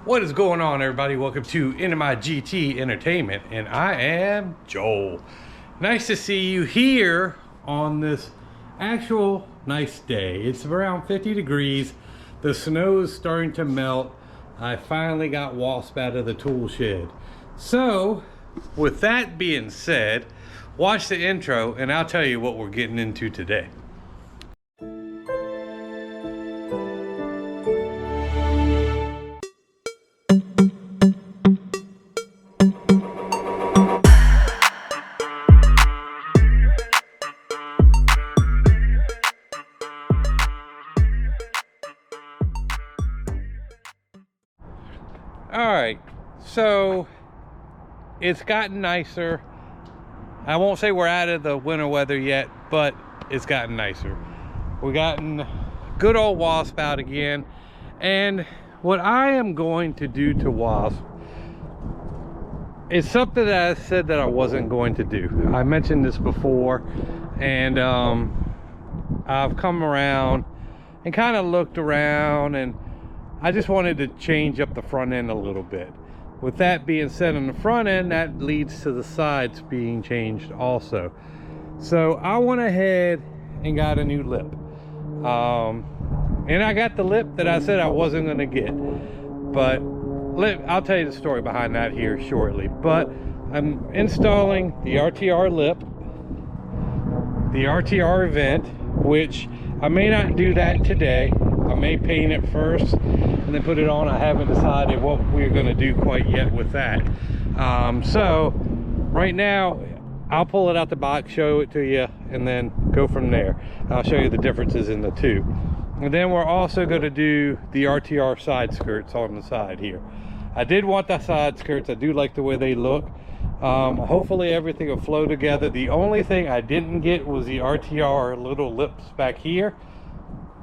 What is going on, everybody? Welcome to NMIGT Entertainment, and I am Joel. Nice to see you here on this actual nice day. It's around 50 degrees. The snow is starting to melt. I finally got Wasp out of the tool shed. So, with that being said, watch the intro and I'll tell you what we're getting into today. Alright, so it's gotten nicer. I won't say we're out of the winter weather yet, but it's gotten nicer. We've gotten good old Wasp out again. And what I am going to do to Wasp is something that I said that I wasn't going to do. I mentioned this before, and I've come around and kind of looked around, and I just wanted to change up the front end a little bit. With that being said, on the front end, that leads to the sides being changed also. So I went ahead and got a new lip. And I got the lip that I said I wasn't going to get. But I'll tell you the story behind that here shortly. But I'm installing the RTR lip, the RTR event, which I may not do that today. I may paint it first and then put it on. I haven't decided what we're going to do quite yet with that. So right now I'll pull it out the box, show it to you, and then go from there. I'll show you the differences in the two. And then we're also going to do the RTR side skirts on the side here. I did want the side skirts. I do like the way they look. Hopefully everything will flow together. The only thing I didn't get was the RTR little lips back here.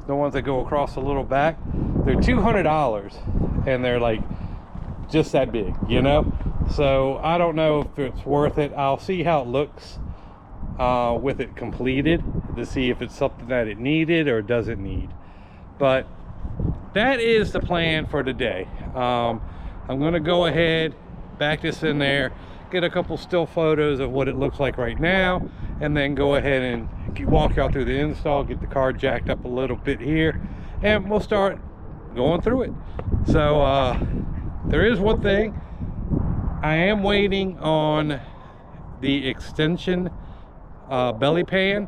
The ones that go across the little back. They're $200 and they're like just that big, you know. So I don't know if it's worth it. I'll see how it looks with it completed to see if it's something that it needed or doesn't need. But that is the plan for today. I'm gonna go ahead, back this in there, get a couple still photos of what it looks like right now, and then go ahead and walk y'all through the install, get the car jacked up a little bit here, and we'll start going through it. So there is one thing. I am waiting on the extension belly pan.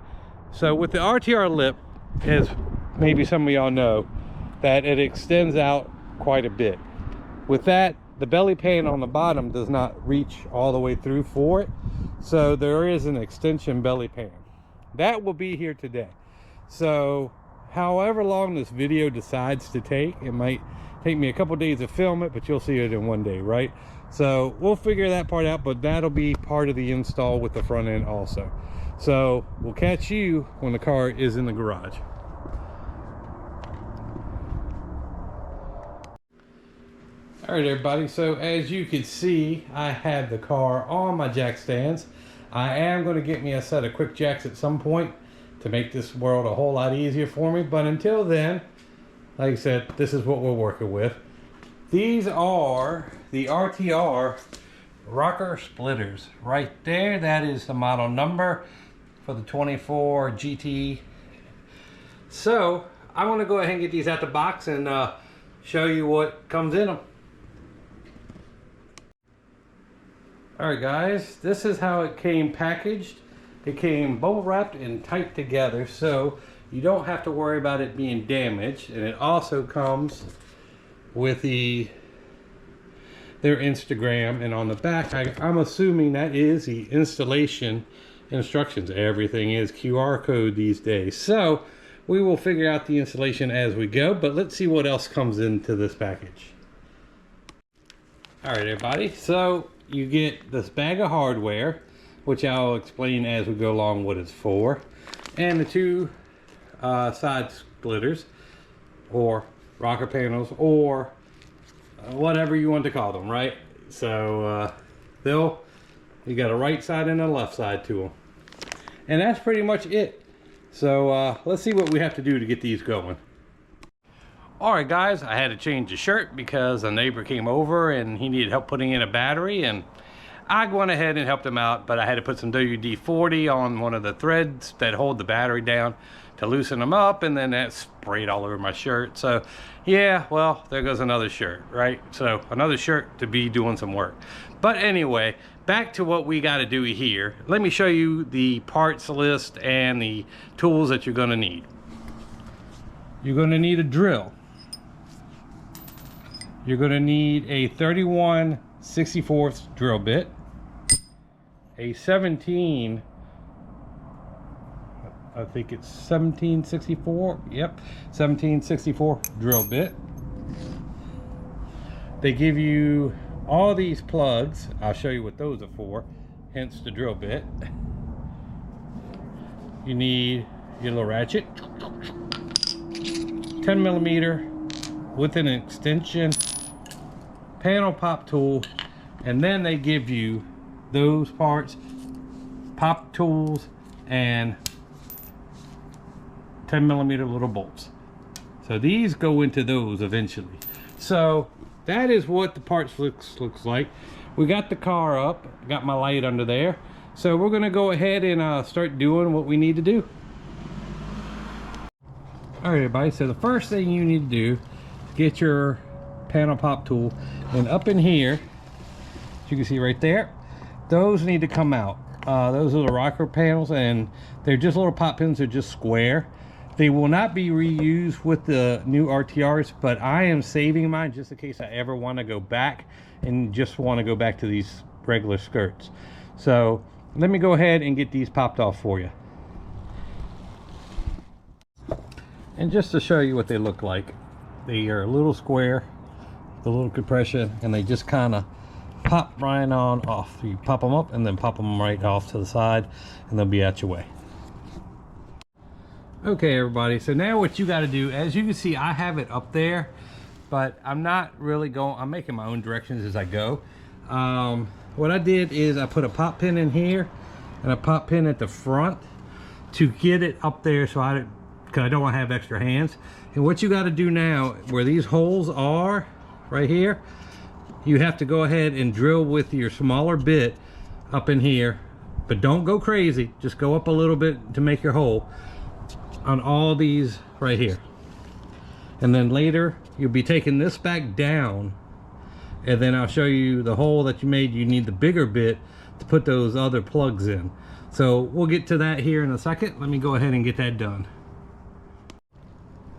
So with the RTR lip, as maybe some of y'all know, that it extends out quite a bit. With that, the belly pan on the bottom does not reach all the way through for it. So there is an extension belly pan. That will be here today. So however long this video decides to take, it might take me a couple days to film it, but you'll see it in one day, right? So we'll figure that part out, but that'll be part of the install with the front end also. So we'll catch you when the car is in the garage. All right, everybody, so as you can see, I have the car on my jack stands. I am going to get me a set of quick jacks at some point to make this world a whole lot easier for me. But until then, like I said, this is what we're working with. These are the RTR rocker splitters. Right there, that is the model number for the 24 GT. So I'm going to go ahead and get these out the box and show you what comes in them. Alright guys, this is how it came packaged. It came bubble wrapped and tight together, so you don't have to worry about it being damaged. And it also comes with their Instagram, and on the back I'm assuming that is the installation instructions. Everything is QR code these days, so we will figure out the installation as we go. But let's see what else comes into this package. Alright everybody, so you get this bag of hardware, which I'll explain as we go along what it's for, and the two side splitters or rocker panels, or whatever you want to call them, right? So you got a right side and a left side to them, and that's pretty much it. So let's see what we have to do to get these going. All right, guys, I had to change the shirt because a neighbor came over and he needed help putting in a battery, and I went ahead and helped him out, but I had to put some WD-40 on one of the threads that hold the battery down to loosen them up, and then that sprayed all over my shirt. So yeah, well, there goes another shirt, right? So another shirt to be doing some work. But anyway, back to what we got to do here. Let me show you the parts list and the tools that you're going to need. You're going to need a drill. You're going to need a 31/64 drill bit, a 17, I think it's 17/64, yep, 17/64 drill bit. They give you all these plugs. I'll show you what those are for, hence the drill bit. You need your little ratchet, 10mm with an extension, panel pop tool, and then they give you those parts, pop tools, and 10mm little bolts. So these go into those eventually. So that is what the parts looks like. We got the car up, got my light under there, so we're gonna go ahead and start doing what we need to do. All right, everybody, so the first thing you need to do, get your panel pop tool, and up in here, as you can see right there, those need to come out. Those are the rocker panels, and they're just little pop pins. They're just square. They will not be reused with the new RTRs, but I am saving mine just in case I ever want to go back and just want to go back to these regular skirts. So let me go ahead and get these popped off for you. And just to show you what they look like, they are a little square, the little compression, and they just kind of pop right on off. You pop them up and then pop them right off to the side, and they'll be out your way. Okay, everybody, so now what you got to do, as you can see, I have it up there, but I'm not really going, I'm making my own directions as I go. What I did is I put a pop pin in here and a pop pin at the front to get it up there, so because I don't want to have extra hands. And what you got to do now, where these holes are right here, you have to go ahead and drill with your smaller bit up in here, but don't go crazy, just go up a little bit to make your hole on all these right here. And then later you'll be taking this back down, and then I'll show you the hole that you made. You need the bigger bit to put those other plugs in. So we'll get to that here in a second. Let me go ahead and get that done.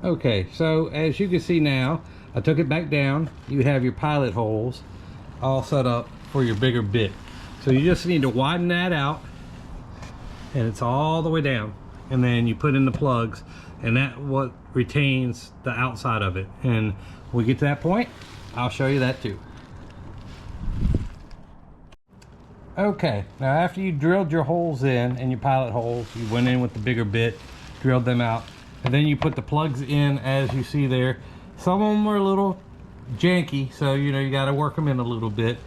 Okay, so as you can see now, I took it back down. You have your pilot holes all set up for your bigger bit. So you just need to widen that out, and it's all the way down. And then you put in the plugs, and that what retains the outside of it. And when we get to that point, I'll show you that too. Okay, now after you drilled your holes in and your pilot holes, you went in with the bigger bit, drilled them out, and then you put the plugs in as you see there. Some of them are a little janky, so you know you got to work them in a little bit,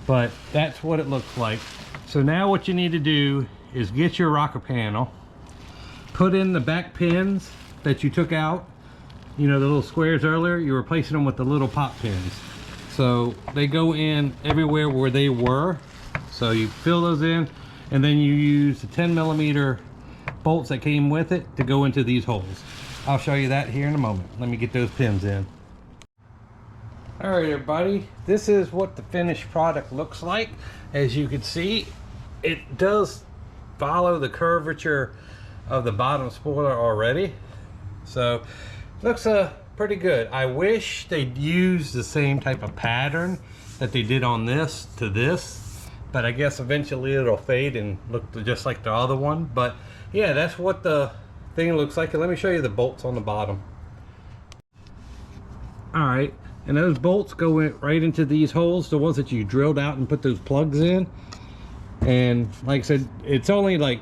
but that's what it looks like. So now what you need to do is get your rocker panel, put in the back pins that you took out, you know, the little squares earlier, you're replacing them with the little pop pins. So they go in everywhere where they were. So you fill those in, and then you use the 10mm bolts that came with it to go into these holes. I'll show you that here in a moment. Let me get those pins in. All right, everybody, this is what the finished product looks like. As you can see, it does follow the curvature of the bottom spoiler already, so looks pretty good. I wish they'd use the same type of pattern that they did on this to this, but I guess eventually it'll fade and look just like the other one. But yeah, that's what the thing looks like. And let me show you the bolts on the bottom. All right, and those bolts go in right into these holes, the ones that you drilled out and put those plugs in. And like I said, it's only like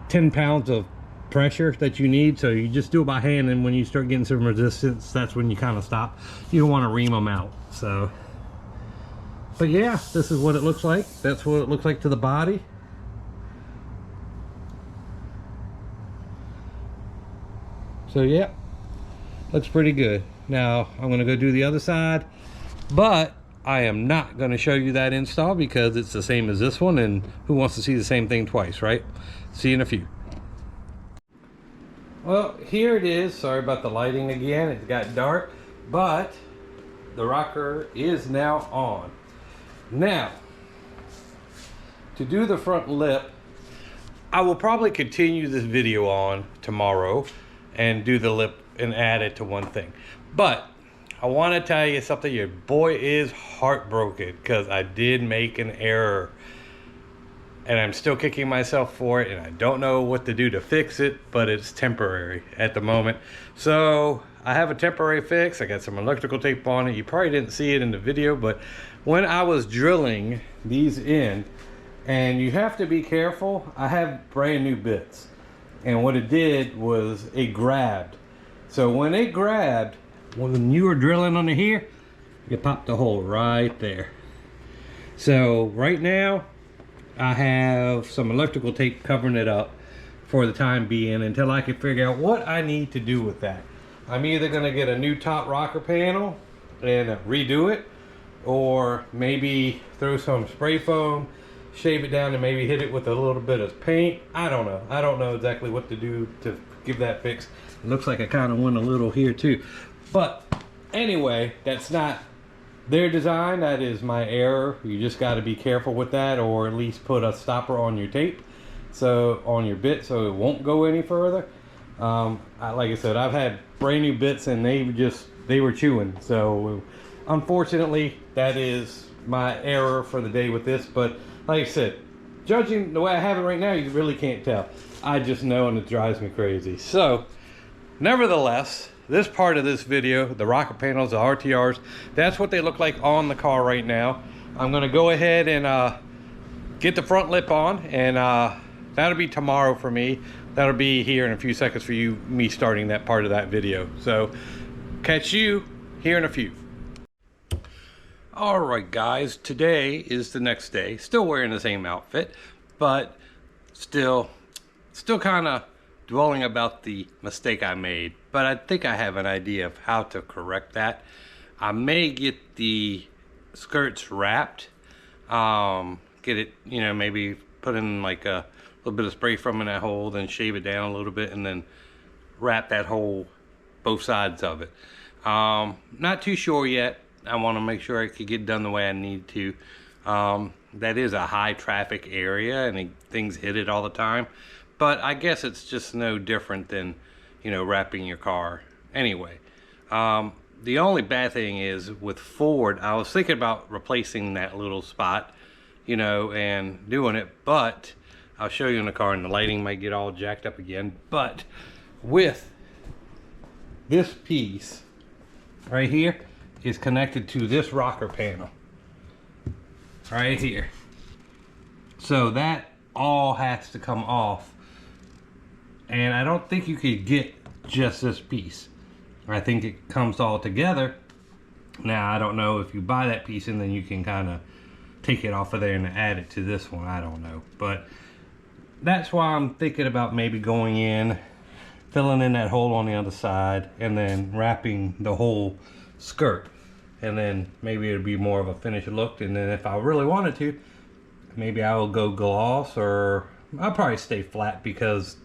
10 pounds of pressure that you need, so you just do it by hand, and when you start getting some resistance, that's when you kind of stop. You don't want to ream them out. So but yeah, this is what it looks like. That's what it looks like to the body. So yeah, Looks pretty good. Now I'm gonna go do the other side, but I am not gonna show you that install because it's the same as this one, and who wants to see the same thing twice, right? See you in a few. Well, here it is. Sorry about the lighting again. It got dark, but the rocker is now on. Now, to do the front lip, I will probably continue this video on tomorrow and do the lip and add it to one thing. But I want to tell you something. Your boy is heartbroken because I did make an error. And I'm still kicking myself for it, and I don't know what to do to fix it, but it's temporary at the moment. So I have a temporary fix. I got some electrical tape on it. You probably didn't see it in the video, but when I was drilling these in, and you have to be careful, I have brand new bits. And what it did was it grabbed. So when it grabbed, when you were drilling under here, you popped a hole right there. So right now, I have some electrical tape covering it up for the time being until I can figure out what I need to do with that. I'm either going to get a new top rocker panel and redo it, or maybe throw some spray foam, shave it down, and maybe hit it with a little bit of paint. I don't know. I don't know exactly what to do to give that fix. It looks like I kind of went a little here too. But anyway, that's not their design. That is my error. You just got to be careful with that, or at least put a stopper on your tape, so on your bit, so it won't go any further. Like I said, I've had brand new bits and they were chewing. So unfortunately, that is my error for the day with this. But like I said, judging the way I have it right now, you really can't tell. I just know, and it drives me crazy. So nevertheless, this part of this video, the rocker panels, the RTRs, that's what they look like on the car right now. I'm going to go ahead and get the front lip on, and that'll be tomorrow for me. That'll be here in a few seconds for you, me starting that part of that video. So catch you here in a few. All right, guys, today is the next day. Still wearing the same outfit, but still kind of dwelling about the mistake I made. But I think I have an idea of how to correct that. I may get the skirts wrapped, get it, you know, maybe put in like a little bit of spray foam in that hole, then shave it down a little bit, and then wrap that hole, both sides of it. Not too sure yet. I want to make sure I could get done the way I need to. That is a high traffic area, and things hit it all the time. But I guess it's just no different than, you know, wrapping your car. Anyway, the only bad thing is with Ford, I was thinking about replacing that little spot, you know, and doing it, but I'll show you in the car, and the lighting might get all jacked up again. But with this piece right here is connected to this rocker panel right here. So that all has to come off. And I don't think you could get just this piece. I think it comes all together. Now, I don't know if you buy that piece and then you can kind of take it off of there and add it to this one. I don't know. But that's why I'm thinking about maybe going in, filling in that hole on the other side, and then wrapping the whole skirt. And then maybe it'll be more of a finished look. And then if I really wanted to, maybe I will go gloss, or I'll probably stay flat because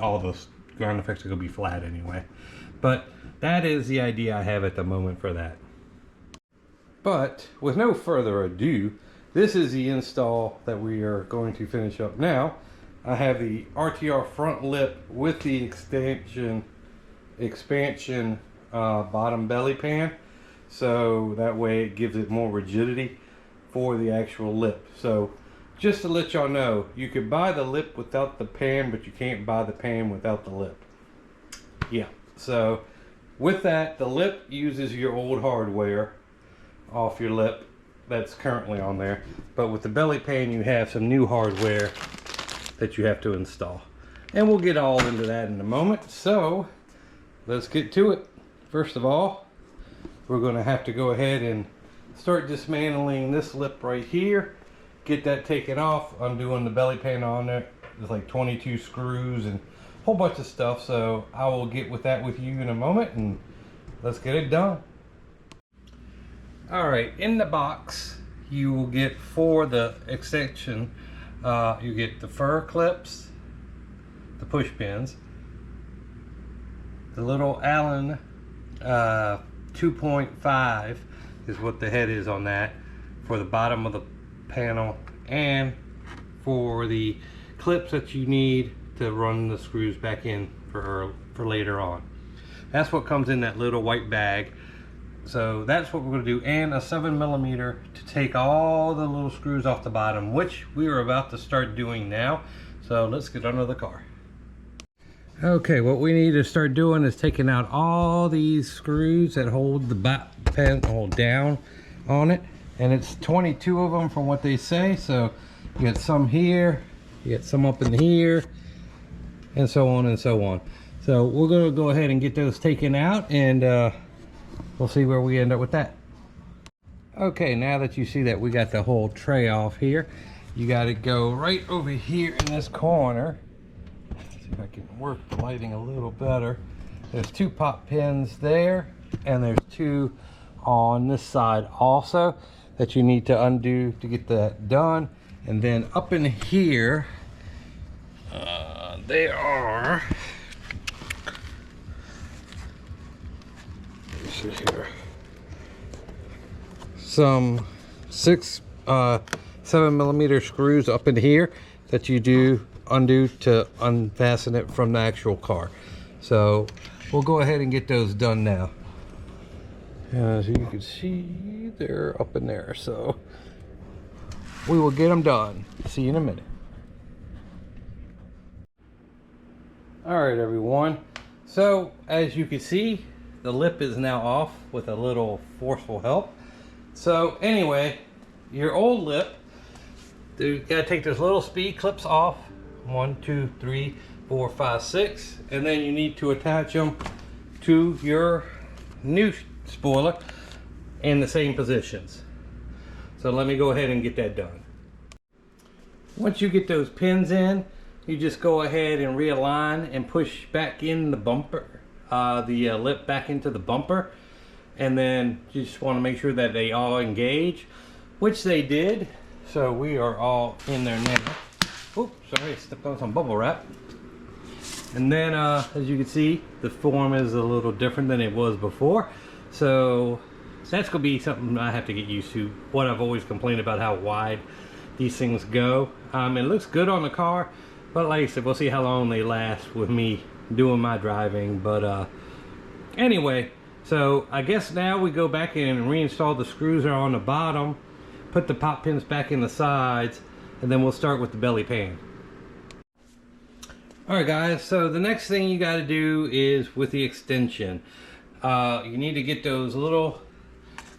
all the ground effects are going to be flat anyway. But that is the idea I have at the moment for that. But with no further ado, this is the install that we are going to finish up now. I have the RTR front lip with the expansion bottom belly pan. So that way it gives it more rigidity for the actual lip. So just to let y'all know, you can buy the lip without the pan, but you can't buy the pan without the lip. Yeah, so with that, the lip uses your old hardware off your lip that's currently on there. But with the belly pan, you have some new hardware that you have to install. And we'll get all into that in a moment. So let's get to it. First of all, we're going to have to go ahead and start dismantling this lip right here. Get that taken off, undoing the belly pan on there. There's like 22 screws and a whole bunch of stuff. So I will get with that with you in a moment and let's get it done. All right, in the box, you will get for the extension, you get the fur clips, the push pins, the little Allen 2.5 is what the head is on that for the bottom of the panel, and for the clips that you need to run the screws back in for later on. That's what comes in that little white bag. So that's what we're going to do, and a 7mm to take all the little screws off the bottom, which we are about to start doing now. So let's get under the car. Okay, what we need to start doing is taking out all these screws that hold the panel down on it, and it's 22 of them from what they say. So you get some here, you get some up in here, and so on and so on. So we're going to go ahead and get those taken out, and we'll see where we end up with that. Okay, now that you see that we got the whole tray off here, you got to go right over here in this corner. Let's see if I can work the lighting a little better. There's 2 pop pins there, and there's 2 on this side also that you need to undo to get that done. And then up in here, they are, here, some 7mm screws up in here that you do undo to unfasten it from the actual car. So we'll go ahead and get those done now. As you can see, they're up in there, so we will get them done. See you in a minute. All right, everyone, so as you can see, the lip is now off with a little forceful help. So anyway, your old lip, you gotta take those little speed clips off. 1, 2, 3, 4, 5, 6, and then you need to attach them to your new spoiler in the same positions. So let me go ahead and get that done. Once you get those pins in, you just go ahead and realign and push back in the bumper, the lip back into the bumper, and then you just want to make sure that they all engage, which they did. So we are all in there now. Oops, sorry, I stepped on some bubble wrap. And then as you can see, the form is a little different than it was before, so that's gonna be something I have to get used to. What I've always complained about, how wide these things go. It looks good on the car, but like I said, we'll see how long they last with me doing my driving. But anyway, so I guess now we go back in and reinstall the screws that are on the bottom, put the pop pins back in the sides, and then we'll start with the belly pan. All right, guys, so the next thing you got to do is with the extension. You need to get those little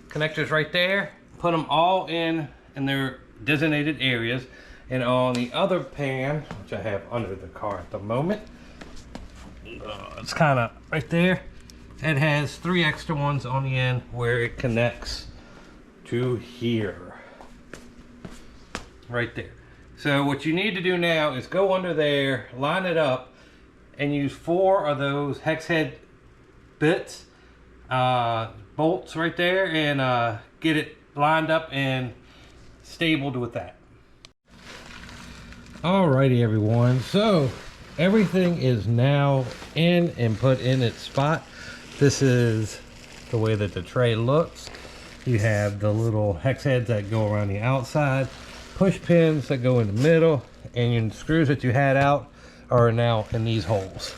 connectors right there, put them all in their designated areas, and on the other pan, which I have under the car at the moment, it's kind of right there. It has 3 extra ones on the end where it connects to here, right there. So what you need to do now is go under there, line it up, and use 4 of those hex head bits, bolts right there, and get it lined up and stabled with that. Alrighty, everyone, so everything is now in and put in its spot. This is the way that the tray looks. You have the little hex heads that go around the outside, push pins that go in the middle, and your screws that you had out are now in these holes.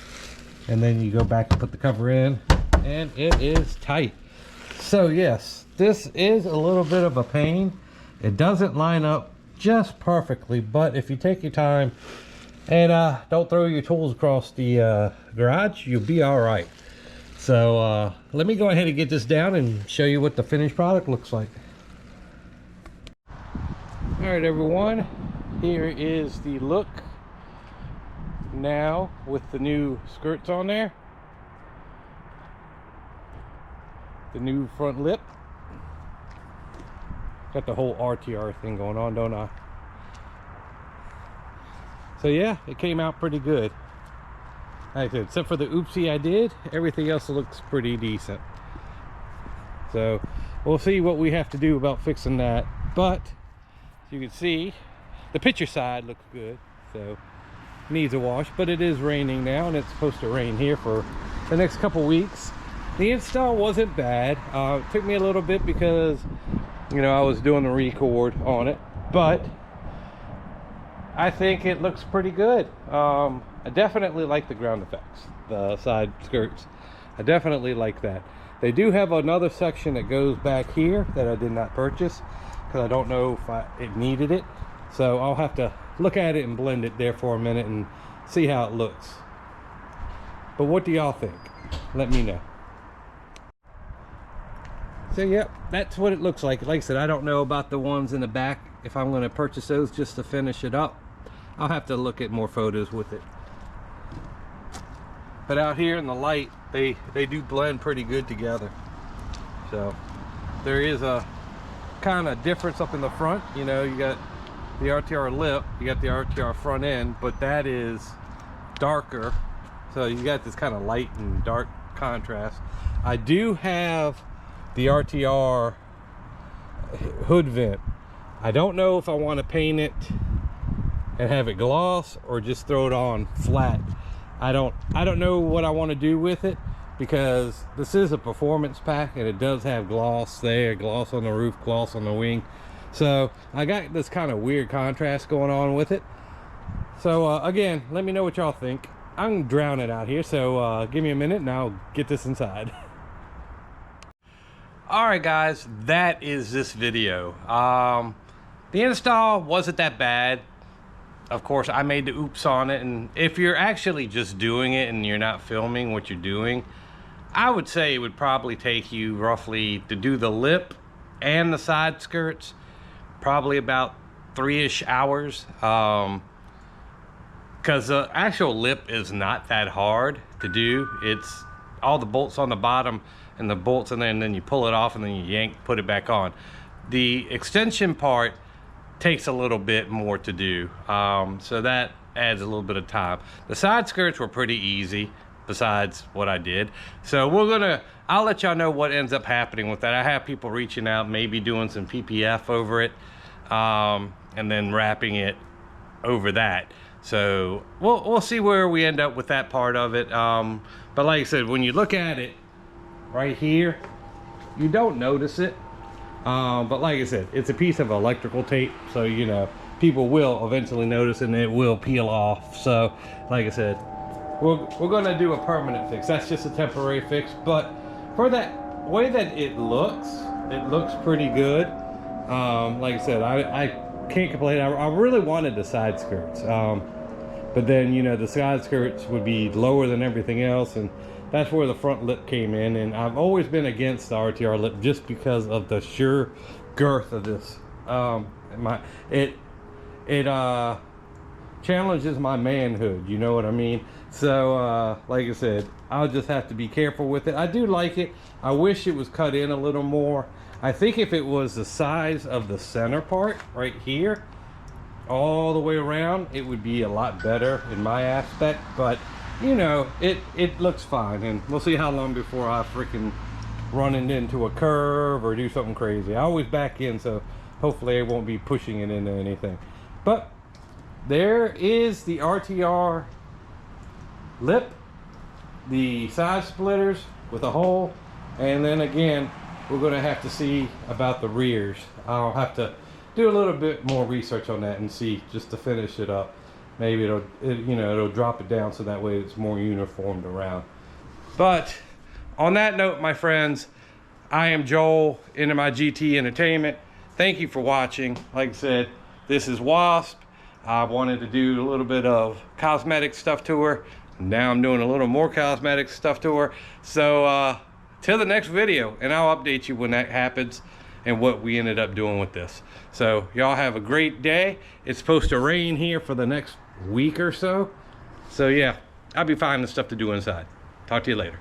And then you go back and put the cover in, and it is tight. So yes, this is a little bit of a pain. It doesn't line up just perfectly, but if you take your time and don't throw your tools across the garage, you'll be all right. So let me go ahead and get this down and show you what the finished product looks like. All right, everyone, here is the look now with the new skirts on there, the new front lip. Got the whole RTR thing going on, don't I? So yeah, it came out pretty good. Like I said, except for the oopsie I did, everything else looks pretty decent. So we'll see what we have to do about fixing that. But as you can see, the picture side looks good, so needs a wash. But it is raining now, and it's supposed to rain here for the next couple weeks. The install wasn't bad. It took me a little bit because, you know, I was doing the record on it, but I think it looks pretty good. I definitely like the ground effects, the side skirts. I definitely like that. They do have another section that goes back here that I did not purchase because I don't know if it needed it. So I'll have to look at it and blend it there for a minute and see how it looks. But what do y'all think? Let me know. So yep, that's what it looks like. Like I said, I don't know about the ones in the back, if I'm going to purchase those just to finish it up. I'll have to look at more photos with it. But out here in the light, they do blend pretty good together. So there is a kind of difference up in the front. You know, you got the RTR lip, you got the RTR front end, but that is darker. So you got this kind of light and dark contrast. I do have the RTR hood vent. I don't know if I want to paint it and have it gloss or just throw it on flat. I don't know what I want to do with it, because this is a performance pack and it does have gloss there, gloss on the roof, gloss on the wing. So I got this kind of weird contrast going on with it. So again, let me know what y'all think. I'm drowning out here, so give me a minute and I'll get this inside. All right guys, that is this video. The install wasn't that bad. Of course, I made the oops on it, and if you're actually just doing it and you're not filming what you're doing, I would say it would probably take you roughly, to do the lip and the side skirts, probably about 3-ish hours. Because the actual lip is not that hard to do. It's all the bolts on the bottom and the bolts in there, and then you pull it off and then you yank, put it back on. The extension part takes a little bit more to do, so that adds a little bit of time. The side skirts were pretty easy besides what I did. So I'll let y'all know what ends up happening with that. I have people reaching out, maybe doing some PPF over it, and then wrapping it over that. So we'll see where we end up with that part of it. But like I said, when you look at it right here, you don't notice it. But like I said, it's a piece of electrical tape, so you know, people will eventually notice and it will peel off. So like I said, we're gonna do a permanent fix. That's just a temporary fix, but for that way that it looks pretty good. Like I said, I can't complain. I really wanted the side skirts, but then, you know, the side skirts would be lower than everything else, and that's where the front lip came in. And I've always been against the RTR lip just because of the sheer girth of this. It challenges my manhood, you know what I mean? So like I said, I'll just have to be careful with it. I do like it. I wish it was cut in a little more. I think if it was the size of the center part right here all the way around, it would be a lot better in my aspect. But you know, it looks fine, and we'll see how long before I freaking run it into a curve or do something crazy. I always back in, so hopefully I won't be pushing it into anything. But there is the RTR lip, the side splitters with a hole, and then again, we're going to have to see about the rears. I'll have to do a little bit more research on that and see, just to finish it up. Maybe it'll drop it down so that way it's more uniformed around. But on that note, my friends, I am Joel, into my GT Entertainment. Thank you for watching. Like I said, this is Wasp. I wanted to do a little bit of cosmetic stuff to her. Now I'm doing a little more cosmetic stuff to her. So till the next video, and I'll update you when that happens and what we ended up doing with this. So y'all have a great day. It's supposed to rain here for the next week or so. So yeah, I'll be finding stuff to do inside. Talk to you later.